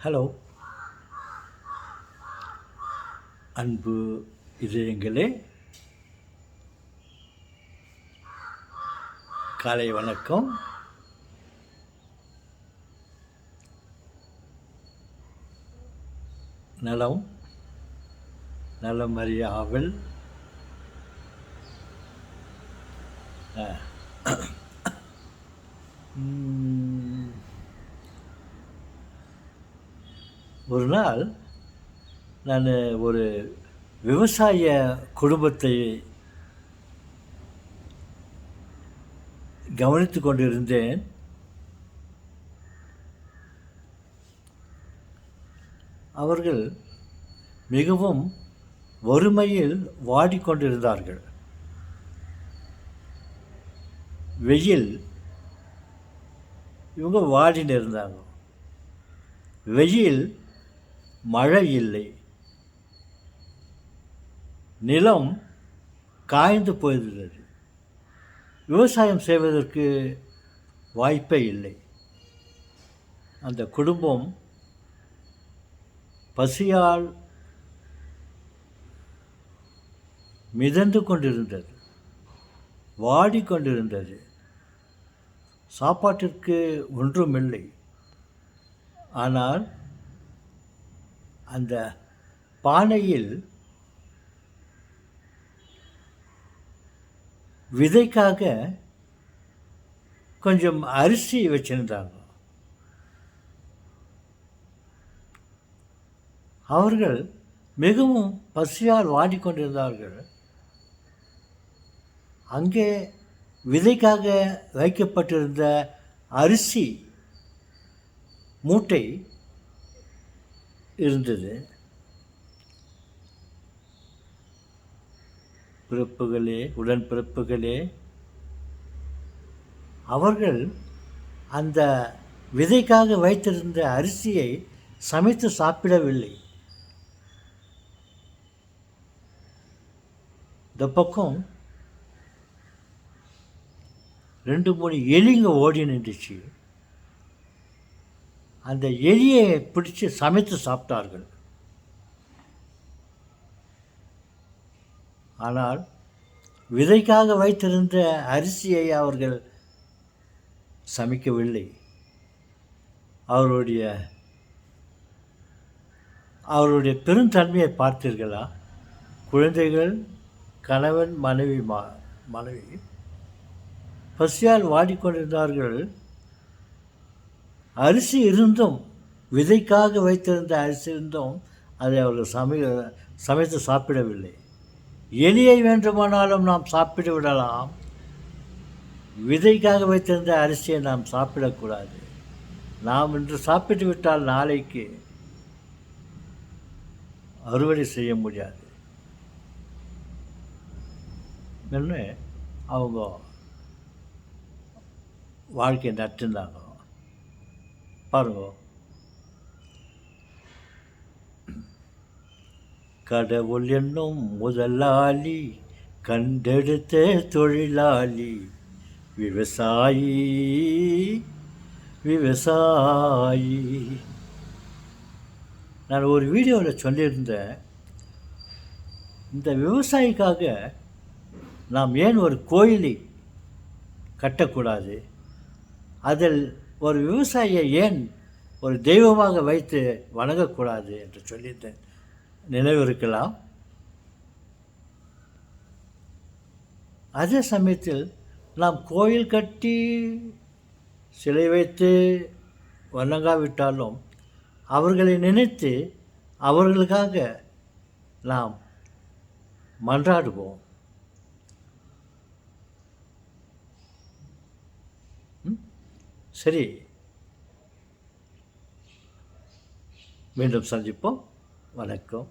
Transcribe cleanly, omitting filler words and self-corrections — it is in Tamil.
ஹலோ அன்பு இதயங்களே, காலை வணக்கம். நலம் நலமறிய ஆவல். ஒரு நாள் நான் ஒரு விவசாய குடும்பத்தை கவனித்து கொண்டிருந்தேன். அவர்கள் மிகவும் வறுமையில் வாடிக்கொண்டிருந்தார்கள். வெயில், இவங்க வாடின்னு இருந்தாங்க. வெயில், மழை இல்லை, நிலம் காய்ந்து போயிருந்தது, விவசாயம் செய்வதற்கு வாய்ப்பே இல்லை. அந்த குடும்பம் பசியால் மிதந்து கொண்டிருந்தது, வாடிக்கொண்டிருந்தது. சாப்பாட்டிற்கு ஒன்றுமில்லை. ஆனால் அந்த பானையில் விதைக்காக கொஞ்சம் அரிசி வச்சிருந்தாங்க. அவர்கள் மிகவும் பசியால் வாடிக்கொண்டிருந்தார்கள். அங்கே விதைக்காக வைக்கப்பட்டிருந்த அரிசி மூட்டை இருந்தது. பிறப்புகளே, உடன்பிறப்புகளே, அவர்கள் அந்த விதைக்காக வைத்திருந்த அரிசியை சமைத்து சாப்பிடவில்லை. இந்த பக்கம் 2-3 எலிங்க ஓடி நின்றுச்சு. அந்த எலியை பிடிச்சு சமைத்து சாப்பிட்டார்கள். ஆனால் விதைக்காக வைத்திருந்த அரிசியை அவர்கள் சமைக்கவில்லை. அவருடைய பெருந்தன்மையை பார்த்தீர்களா? குழந்தைகள், கணவன், மனைவி பசியால் வாடிக்கொண்டிருந்தார்கள். அரிசி இருந்தும், விதைக்காக வைத்திருந்த அரிசி இருந்தும் அதை அவர்கள் சமைத்து சாப்பிடவில்லை. எலியை வேண்டுமானாலும் நாம் சாப்பிட்டு விடலாம், விதைக்காக வைத்திருந்த அரிசியை நாம் சாப்பிடக்கூடாது. நாம் இன்று சாப்பிட்டு விட்டால் நாளைக்கு அறுவடை செய்ய முடியாது என்று அவங்க வாழ்க்கையை நட்டுருந்தாங்க. பாருங்க, கடவுள் என்னும் முதலாளி, கண்டெடுத்த தொழிலாளி, விவசாயி. நான் ஒரு வீடியோவில் சொல்லியிருந்தேன், இந்த விவசாயிக்காக நாம் ஏன் ஒரு கோயிலை கட்டக்கூடாது, அதில் ஒரு விவசாயியை ஏன் ஒரு தெய்வமாக வைத்து வணங்கக்கூடாது என்று சொல்லியிருந்தேன். நினைவு இருக்கலாம். அதே சமயத்தில் நாம் கோயில் கட்டி சிலை வைத்து வணங்காவிட்டாலும் அவர்களை நினைத்து அவர்களுக்காக நாம் மன்றாடுவோம். சரி, மீண்டும் சந்திப்போம். வணக்கம்.